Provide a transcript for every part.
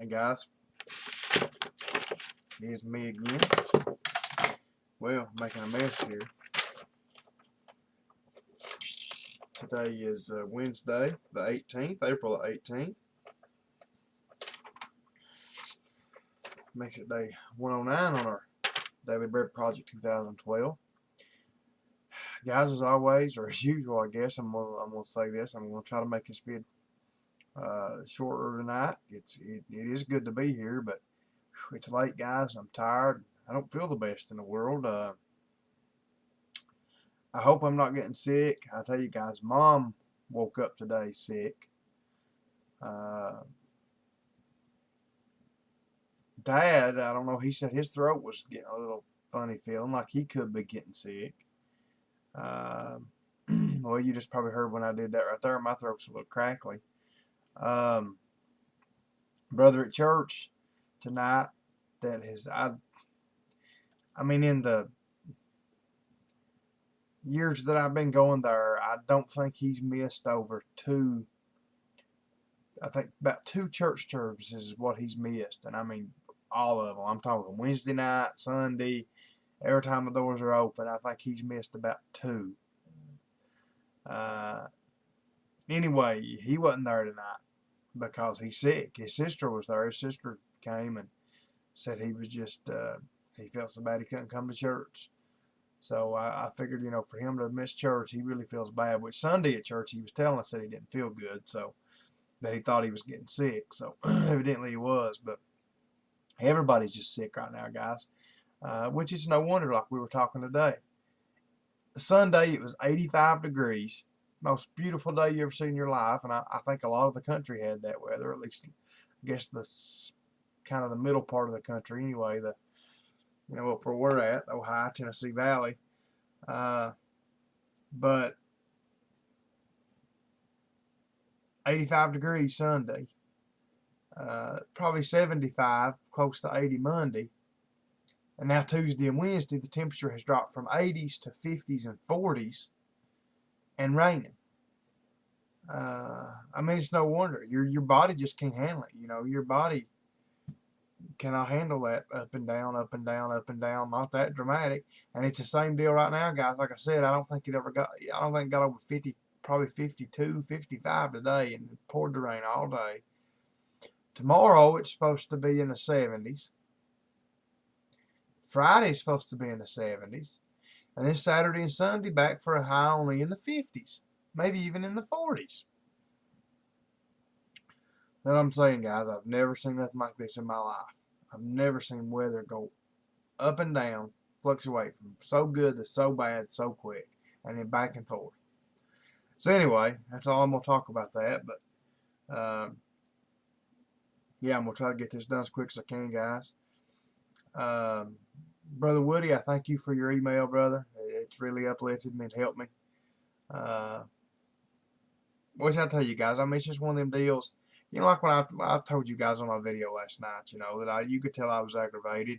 Hey guys, here's me again. Well, making a mess here. Today is Wednesday, the 18th, April the 18th. Makes it day 109 on our Daily Bread Project 2012. Guys, as always, or as usual, I guess, I'm gonna say this. I'm gonna try to make this vid shorter tonight. It is good to be here, but it's late, guys. I'm tired. I don't feel the best in the world. I hope I'm not getting sick. I tell you guys, Mom woke up today sick. Dad, I don't know, he said his throat was getting a little funny feeling, like he could be getting sick. Well, you just probably heard when I did that right there. My throat's a little crackly. Brother at church tonight, that has, I mean, in the years that I've been going there, I don't think he's missed over two. I think about 2 church services is what he's missed, and I mean all of them. I'm talking Wednesday night, Sunday, every time the doors are open. I think he's missed about 2. Anyway, he wasn't there tonight because he's sick. His sister was there. His sister came and said he was just he felt so bad he couldn't come to church. So I figured, for him to miss church, he really feels bad. Which Sunday at church, he was telling us that he didn't feel good, so that he thought he was getting sick. So evidently he was, but everybody's just sick right now, guys. Which is no wonder, like we were talking today. Sunday, it was 85 degrees. Most beautiful day you ever seen in your life, and I think a lot of the country had that weather, at least I guess the kind of the middle part of the country anyway, up where we're at, Ohio, Tennessee Valley. But 85 degrees Sunday, probably 75, close to 80 Monday. And now Tuesday and Wednesday, the temperature has dropped from 80s to 50s and 40s and raining. I mean, it's no wonder. Your body just can't handle it. Your body cannot handle that up and down, up and down, up and down. Not that dramatic. And it's the same deal right now, guys. Like I said, I don't think it got over 50, probably 52, 55 today, and it poured the rain all day. Tomorrow, it's supposed to be in the 70s. Friday's supposed to be in the 70s. And then Saturday and Sunday back for a high only in the 50s. Maybe even in the 40s. That's what I'm saying, guys. I've never seen nothing like this in my life. I've never seen weather go up and down, fluctuate from so good to so bad so quick, and then back and forth. So anyway, that's all I'm going to talk about that. But, yeah, I'm going to try to get this done as quick as I can, guys. Brother Woody, I thank you for your email, brother. It's really uplifted me and helped me. What should I tell you guys? I mean, it's just one of them deals. Like when I told you guys on my video last night, that you could tell I was aggravated.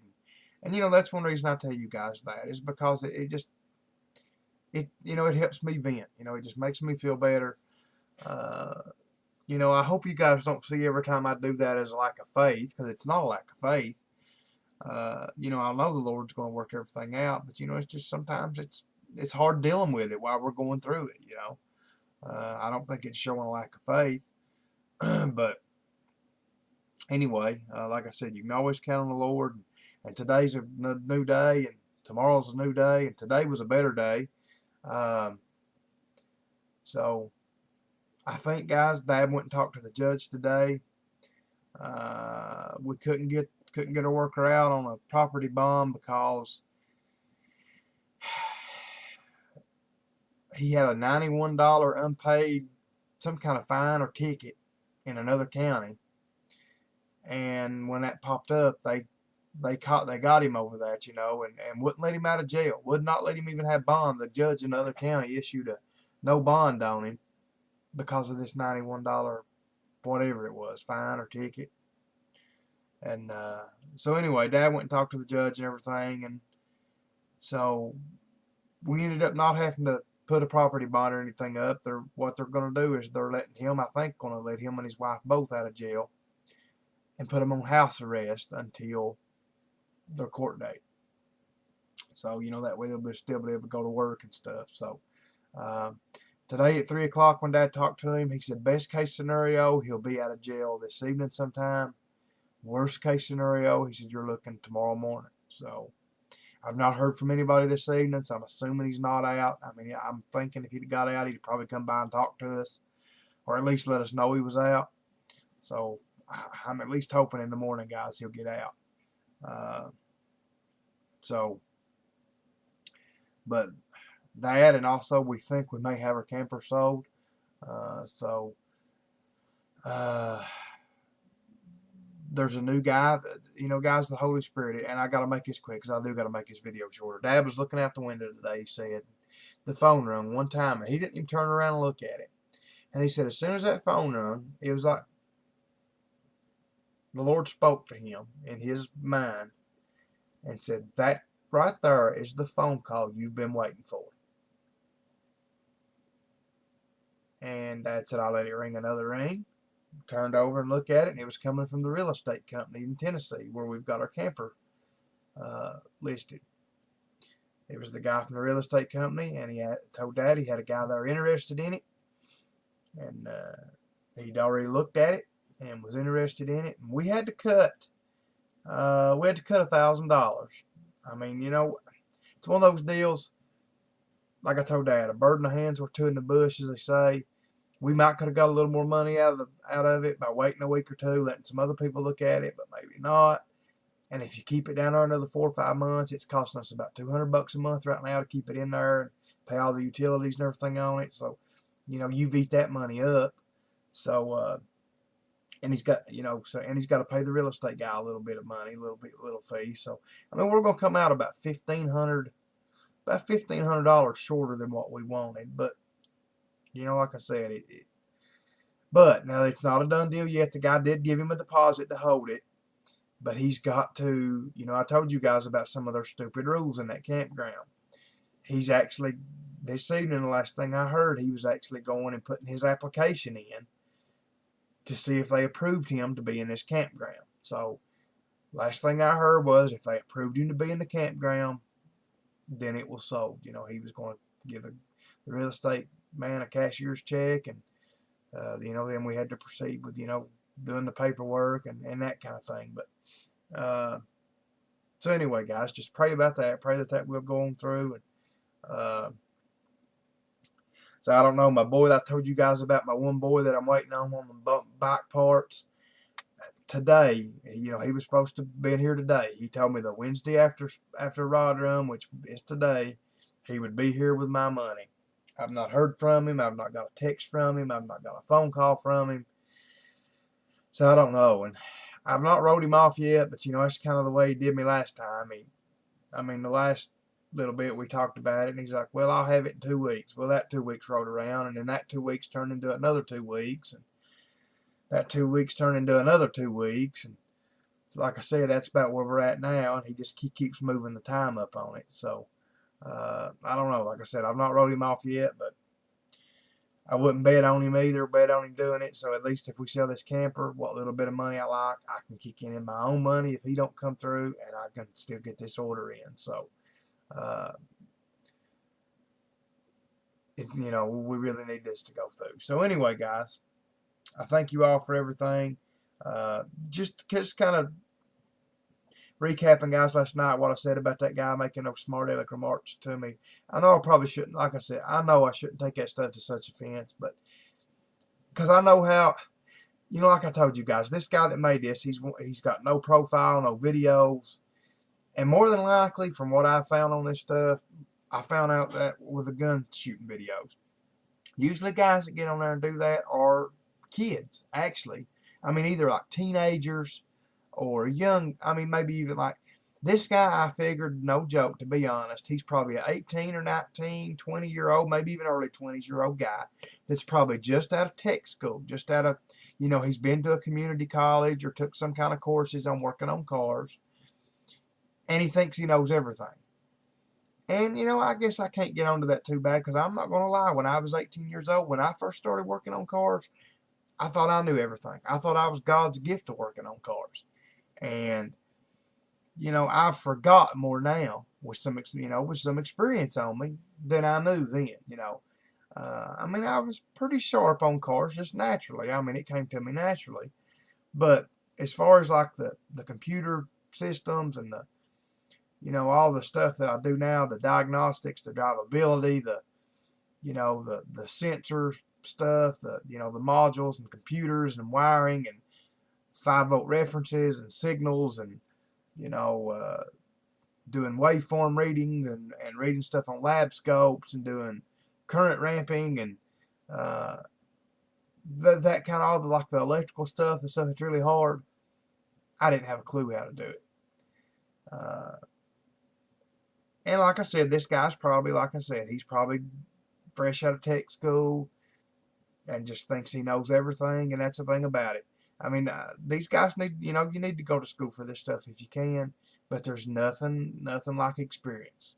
And that's one reason I tell you guys that is because it helps me vent. It just makes me feel better. I hope you guys don't see every time I do that as a lack of faith, because it's not a lack of faith. I know the Lord's going to work everything out, but it's just sometimes it's hard dealing with it while we're going through it. I don't think it's showing a lack of faith, but anyway, like I said, you can always count on the Lord. And today's a new day, and tomorrow's a new day, and today was a better day. So I think, guys, Dad went and talked to the judge today. We couldn't get a worker out on a property bond because he had a $91 unpaid, some kind of fine or ticket in another county. And when that popped up, they got him over that, and wouldn't let him out of jail. Would not let him even have bond. The judge in the other county issued a no bond on him because of this $91 whatever it was, fine or ticket. And so anyway, Dad went and talked to the judge and everything, and so we ended up not having to put a property bond or anything up. What they're going to do is they're letting him, I think, going to let him and his wife both out of jail. and put them on house arrest until their court date. So, that way they'll still be able to go to work and stuff. So, today at 3 o'clock when Dad talked to him, he said best case scenario, he'll be out of jail this evening sometime. Worst case scenario, he said you're looking tomorrow morning. So, I've not heard from anybody this evening, so I'm assuming he's not out. I mean, I'm thinking if he'd got out, he'd probably come by and talk to us, or at least let us know he was out. So, I'm at least hoping in the morning, guys, he'll get out. But that, and also we think we may have our camper sold. There's a new guy, guys, the Holy Spirit, and I got to make this quick because I do got to make this video shorter. Dad was looking out the window today. He said the phone rung one time, and he didn't even turn around and look at it. And he said as soon as that phone rung, it was like the Lord spoke to him in his mind and said, that right there is the phone call you've been waiting for. And Dad said, I let it ring another ring. Turned over and looked at it, and it was coming from the real estate company in Tennessee where we've got our camper listed. It was the guy from the real estate company, and he told Dad he had a guy there interested in it, and he'd already looked at it and was interested in it. And we had to cut $1,000. I mean, it's one of those deals. Like I told Dad, a bird in the hand's worth two in the bush, as they say. We might could have got a little more money out of it by waiting a week or two, letting some other people look at it, but maybe not. And if you keep it down there another 4 or 5 months, it's costing us about $200 a month right now to keep it in there and pay all the utilities and everything on it. So, you've eat that money up. So, and he's got, and he's got to pay the real estate guy a little bit of money, a little fee. So, I mean, we're going to come out about $1,500 shorter than what we wanted, but. Like I said, but now it's not a done deal yet. The guy did give him a deposit to hold it, but he's got to, I told you guys about some of their stupid rules in that campground. He's actually, this evening, the last thing I heard, he was actually going and putting his application in to see if they approved him to be in this campground. So, last thing I heard was if they approved him to be in the campground, then it was sold. He was going to give the real estate man a cashier's check, and then we had to proceed with doing the paperwork and that kind of thing. But so anyway, guys, just pray about that. Pray that will go on through. And so I don't know, my boy that I told you guys about, my one boy that I'm waiting on the bike parts. Today, he was supposed to be in here today. He told me the Wednesday after Rod Run, which is today, he would be here with my money. I've not heard from him. I've not got a text from him. I've not got a phone call from him. So I don't know. And I've not wrote him off yet, but that's kind of the way he did me last time. The last little bit we talked about it, and he's like, well, I'll have it in 2 weeks. Well, that 2 weeks rolled around, and then that 2 weeks turned into another 2 weeks, and that 2 weeks turned into another 2 weeks. And like I said, that's about where we're at now, and he keeps moving the time up on it. So I don't know. Like I said, I've not wrote him off yet, but I wouldn't bet on him either, bet on him doing it. So at least if we sell this camper, what little bit of money I like, I can kick in my own money if he don't come through, and I can still get this order in. So, we really need this to go through. So anyway, guys, I thank you all for everything. Just kind of recapping, guys, last night, what I said about that guy making those smart aleck remarks to me. I know I probably shouldn't, like I said, I know I shouldn't take that stuff to such offense, but because I know how, like I told you guys, this guy that made this, he's got no profile, no videos, and more than likely, from what I found on this stuff, I found out that with the gun shooting videos, usually guys that get on there and do that are kids, actually. Either like teenagers or young, maybe even like this guy. I figured, no joke, to be honest, he's probably an 18 or 19, 20-year-old, maybe even early 20s-year-old guy that's probably just out of tech school, just out of, he's been to a community college or took some kind of courses on working on cars, and he thinks he knows everything. And, I guess I can't get onto that too bad, because I'm not going to lie, when I was 18 years old, when I first started working on cars, I thought I knew everything. I thought I was God's gift to working on cars. And, I've forgot more now with some experience on me than I knew then. I was pretty sharp on cars just naturally. It came to me naturally. But as far as like the computer systems and all the stuff that I do now, the diagnostics, the drivability, the sensor stuff, the modules and computers and wiring and 5-volt references and signals and doing waveform reading and reading stuff on lab scopes and doing current ramping and that kind of all the electrical stuff and stuff that's really hard. I didn't have a clue how to do it. And like I said, this guy's probably, like I said, he's probably fresh out of tech school and just thinks he knows everything, and that's the thing about it. These guys need, you need to go to school for this stuff if you can, but there's nothing like experience.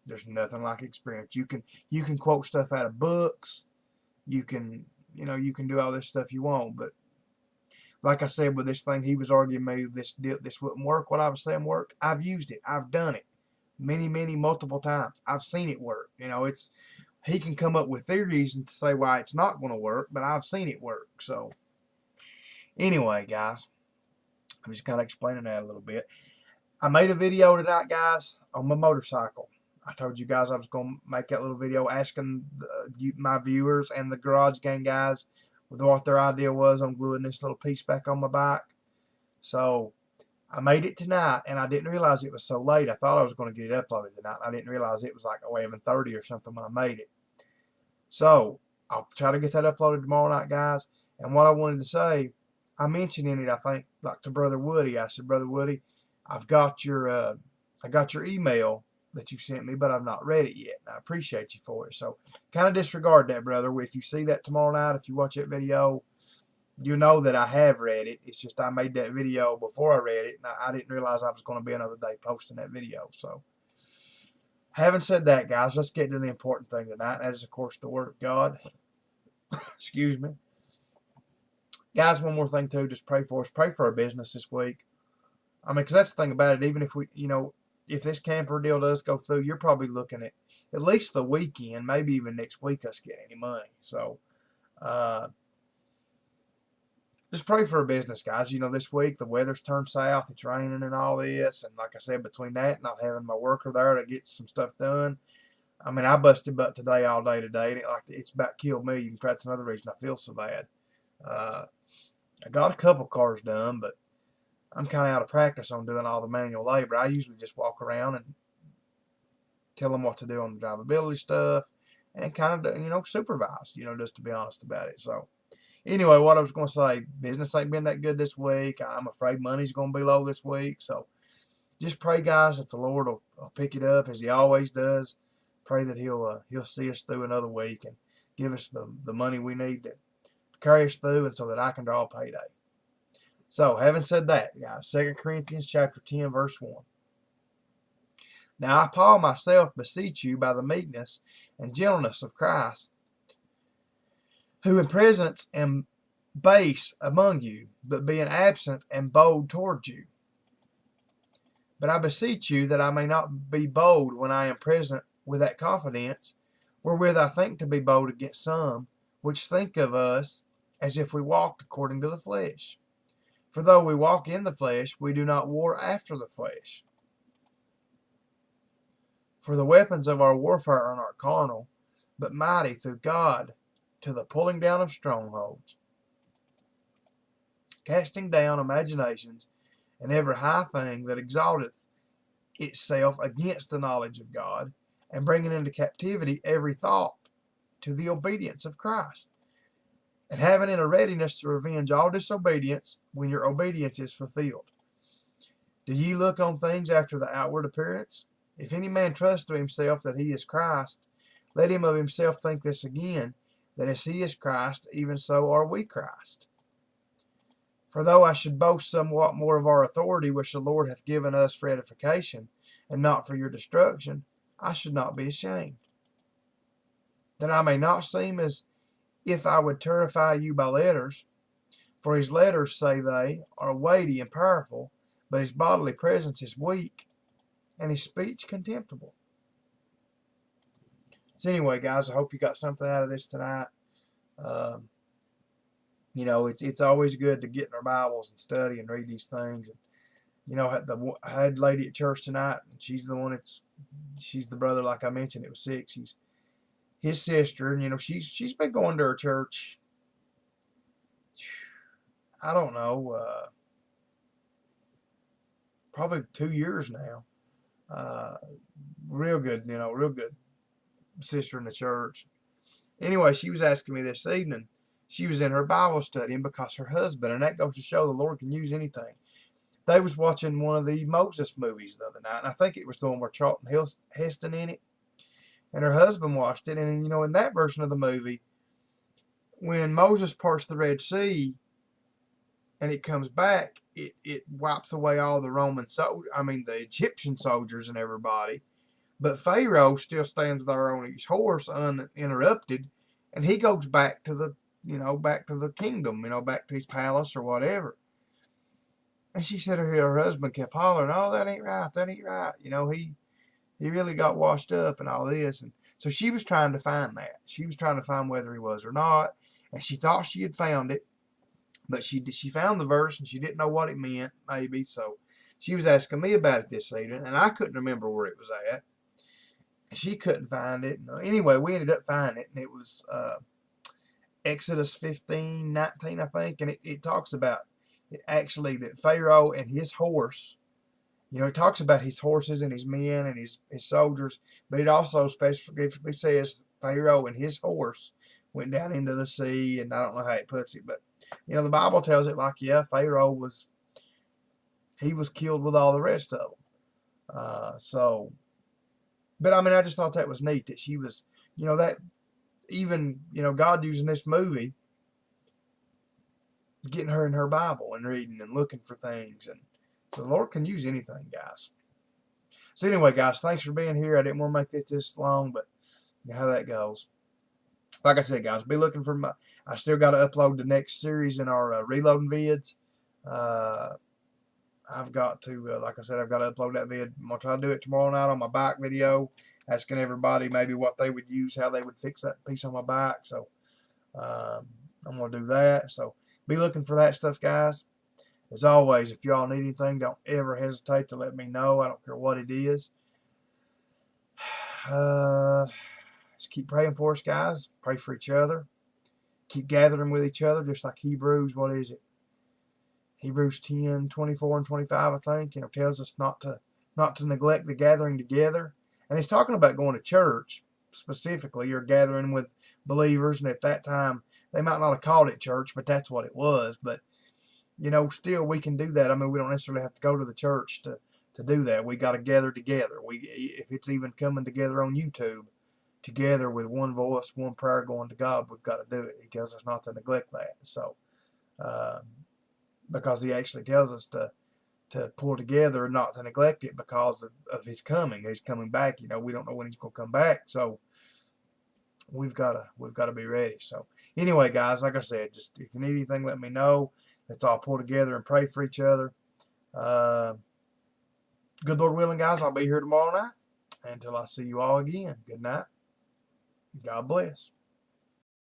There's nothing like experience. You can quote stuff out of books. You can do all this stuff you want, but like I said, with this thing, he was arguing maybe this wouldn't work. What I was saying worked. I've used it. I've done it multiple times. I've seen it work. He can come up with theories and to say why it's not going to work, but I've seen it work. So anyway, guys, I'm just kind of explaining that a little bit. I made a video tonight, guys, on my motorcycle. I told you guys I was going to make that little video asking my viewers and the Garage Gang guys what their idea was on gluing this little piece back on my bike. So I made it tonight, and I didn't realize it was so late. I thought I was going to get it uploaded tonight. I didn't realize it was like 11:30 or something when I made it. So I'll try to get that uploaded tomorrow night, guys. And what I wanted to say, I mentioned in it, I think, like to Brother Woody. I said, Brother Woody, I got your email that you sent me, but I've not read it yet. And I appreciate you for it. So kind of disregard that, brother. If you see that tomorrow night, if you watch that video, you know that I have read it. It's just I made that video before I read it, and I didn't realize I was going to be another day posting that video. So having said that, guys, let's get to the important thing tonight. That is, of course, the Word of God. Excuse me. Guys, one more thing, too. Just pray for us. Pray for our business this week. Because that's the thing about it. Even if if this camper deal does go through, you're probably looking at least the weekend, maybe even next week, us getting any money. So, just pray for a business, guys. This week the weather's turned south. It's raining and all this. And like I said, between that and not having my worker there to get some stuff done, I busted butt today all day today. And it's about killed me. That's another reason I feel so bad. I got a couple cars done, but I'm kind of out of practice on doing all the manual labor. I usually just walk around and tell them what to do on the drivability stuff and kind of, supervise, just to be honest about it. So anyway, what I was going to say, business ain't been that good this week. I'm afraid money's going to be low this week. So just pray, guys, that the Lord will pick it up as he always does. Pray that he'll see us through another week and give us the money we need to carry us through and so that I can draw a payday. So, having said that, guys, 2 Corinthians chapter 10, verse 1. Now I, Paul, myself beseech you by the meekness and gentleness of Christ, who in presence am base among you, but being absent am bold toward you. But I beseech you that I may not be bold when I am present with that confidence, wherewith I think to be bold against some, which think of us as if we walked according to the flesh. For though we walk in the flesh, we do not war after the flesh. For the weapons of our warfare are not carnal, but mighty through God to the pulling down of strongholds, casting down imaginations and every high thing that exalteth itself against the knowledge of God, and bringing into captivity every thought to the obedience of Christ, and having in a readiness to revenge all disobedience when your obedience is fulfilled. Do ye look on things after the outward appearance? If any man trust to himself that he is Christ, let him of himself think this again, that as he is Christ, even so are we Christ. For though I should boast somewhat more of our authority, which the Lord hath given us for edification, and not for your destruction, I should not be ashamed, that I may not seem as if I would terrify you by letters, For his letters, say they, are weighty and powerful, but his bodily presence is weak, and his speech contemptible. So anyway, guys, I hope you got something out of this tonight. Um, it's always good to get in our Bibles and study and read these things. And, I had a lady at church tonight, and she's the one she's the brother, like I mentioned, it was sick. She's his sister, and she's been going to her church. I don't know, probably 2 years now. Real good, real good sister in the church. Anyway, she was asking me this evening. She was in her Bible studying because her husband, and that goes to show the Lord can use anything. They was watching one of the Moses movies the other night, and I think it was the one where Charlton Heston in it. And her husband watched it, and in that version of the movie, when Moses parts the Red Sea and it comes back, it wipes away all the the Egyptian soldiers and everybody. But Pharaoh still stands there on his horse uninterrupted, and he goes back to the kingdom, back to his palace or whatever. And she said her husband kept hollering, "Oh, that ain't right, that ain't right." He really got washed up and all this. And so she was trying to find that. She was trying to find whether he was or not. And she thought she had found it. But she found the verse and she didn't know what it meant, maybe. So she was asking me about it this evening. And I couldn't remember where it was at. And she couldn't find it. Anyway, we ended up finding it. And it was Exodus 15:19, I think. And it talks about actually that Pharaoh and his horse, it talks about his horses and his men and his soldiers, but it also specifically says Pharaoh and his horse went down into the sea, and I don't know how it puts it, but the Bible tells it like, yeah, Pharaoh was killed with all the rest of them. But I just thought that was neat that she was, that even, God using this movie, getting her in her Bible and reading and looking for things. And so the Lord can use anything, guys. So anyway, guys, thanks for being here. I didn't want to make it this long, but you know how that goes. Like I said, guys, be looking for I still got to upload the next series in our reloading vids. I've got to, like I said, I've got to upload that vid. I'm going to try to do it tomorrow night on my bike video, asking everybody maybe what they would use, how they would fix that piece on my bike. So I'm going to do that. So be looking for that stuff, guys. As always, if y'all need anything, don't ever hesitate to let me know. I don't care what it is. Just keep praying for us, guys. Pray for each other. Keep gathering with each other, just like Hebrews, what is it? Hebrews 10:24 and 25, I think, tells us not to neglect the gathering together. And it's talking about going to church, specifically. You're gathering with believers, and at that time, they might not have called it church, but that's what it was. But still we can do that. We don't necessarily have to go to the church to do that. We got to gather together. If it's even coming together on YouTube, together with one voice, one prayer going to God, we've got to do it. He tells us not to neglect that. So, because he actually tells us to pull together and not to neglect it because of his coming. He's coming back. We don't know when he's going to come back. So we've got to be ready. So anyway, guys, like I said, just if you need anything, let me know. Let's all pull together and pray for each other. Good Lord willing, guys, I'll be here tomorrow night. Until I see you all again, good night. God bless.